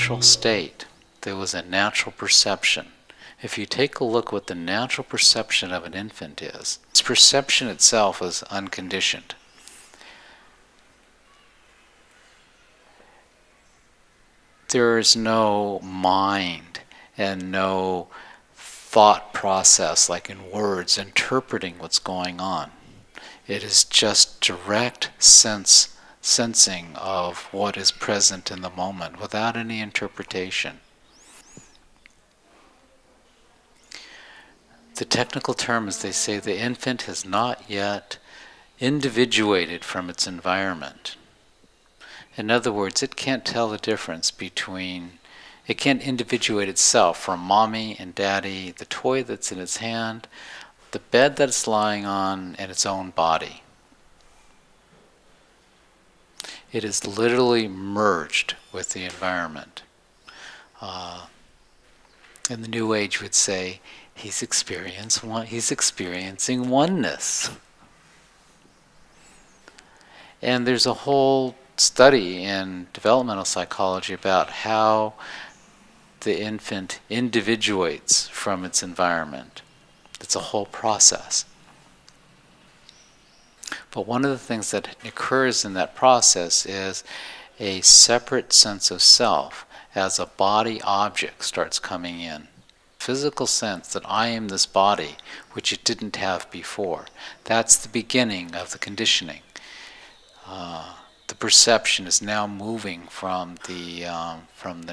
natural state. There was a natural perception. If you take a look what the natural perception of an infant is, its perception itself is unconditioned. There is no mind and no thought process like in words interpreting what's going on. It is just direct sensing of what is present in the moment without any interpretation. The technical term is, they say, the infant has not yet individuated from its environment. In other words, it can't tell the difference between, it can't individuate itself from mommy and daddy, the toy that's in its hand, the bed that it's lying on, and its own body. It is literally merged with the environment. In the New Age would say, he's experiencing oneness. And there's a whole study in developmental psychology about how the infant individuates from its environment. It's a whole process. But one of the things that occurs in that process is a separate sense of self as a body object starts coming in. Physical sense that I am this body, which it didn't have before. That's the beginning of the conditioning. The perception is now moving from the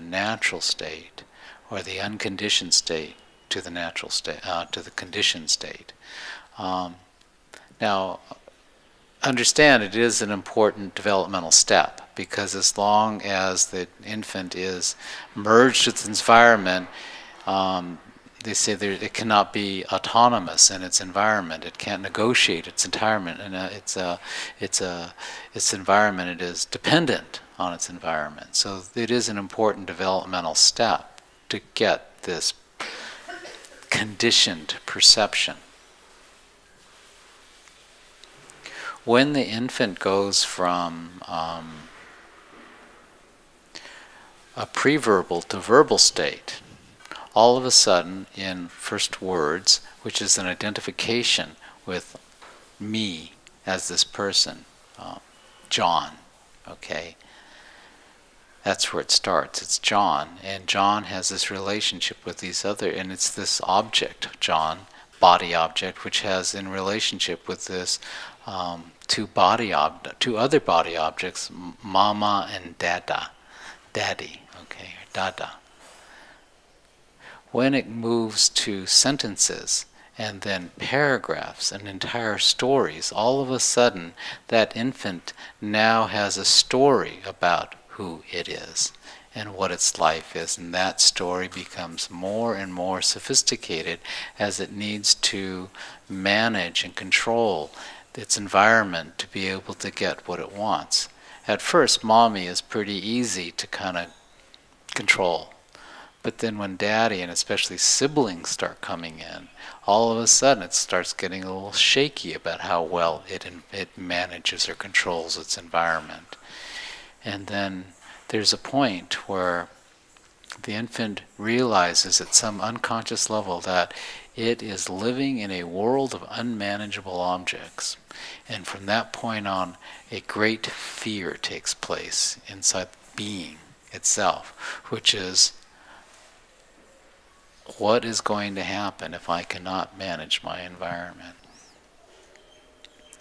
natural state or the unconditioned state to the natural state, to the conditioned state. Now, understand it is an important developmental step, because as long as the infant is merged with its environment, they say it cannot be autonomous in its environment. It can't negotiate its environment, and its environment. It is dependent on its environment. So it is an important developmental step to get this conditioned perception. When the infant goes from a pre-verbal to verbal state, all of a sudden, in first words, which is an identification with me as this person, John, okay? That's where it starts. It's John, and John has this relationship with these other, and it's this object, John, body object, which has in relationship with this two other body objects, Mama and Dada, Daddy, okay, or Dada. When it moves to sentences and then paragraphs and entire stories, all of a sudden that infant now has a story about who it is and what its life is, and that story becomes more and more sophisticated as it needs to manage and control its environment to be able to get what it wants. At first, mommy is pretty easy to kind of control. But then when daddy and especially siblings start coming in, all of a sudden it starts getting a little shaky about how well it manages or controls its environment. And then there's a point where the infant realizes at some unconscious level that it is living in a world of unmanageable objects. And from that point on, a great fear takes place inside being itself, which is, what is going to happen if I cannot manage my environment?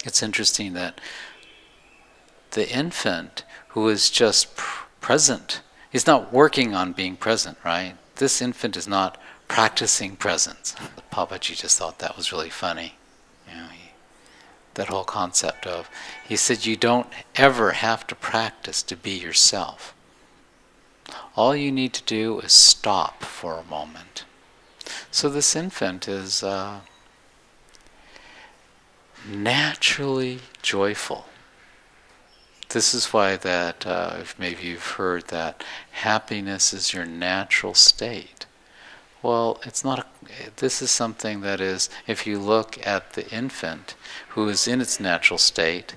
It's interesting that the infant who is just present, he's not working on being present, right? This infant is not practicing presence. Papaji just thought that was really funny. You know, that whole concept of, he said, you don't ever have to practice to be yourself. All you need to do is stop for a moment. So this infant is naturally joyful. This is why that, if maybe you've heard that happiness is your natural state. Well, it's not. This is something that is, if you look at the infant who is in its natural state,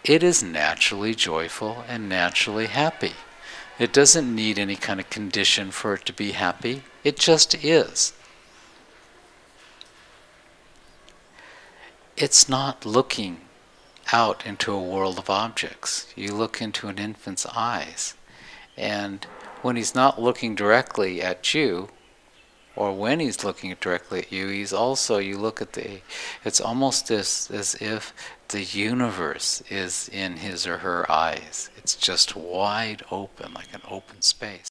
it is naturally joyful and naturally happy. It doesn't need any kind of condition for it to be happy. It just is. It's not looking out into a world of objects. You look into an infant's eyes, and when he's not looking directly at you, or when he's looking directly at you, he's also, you look at it's almost as if the universe is in his or her eyes. It's just wide open, like an open space.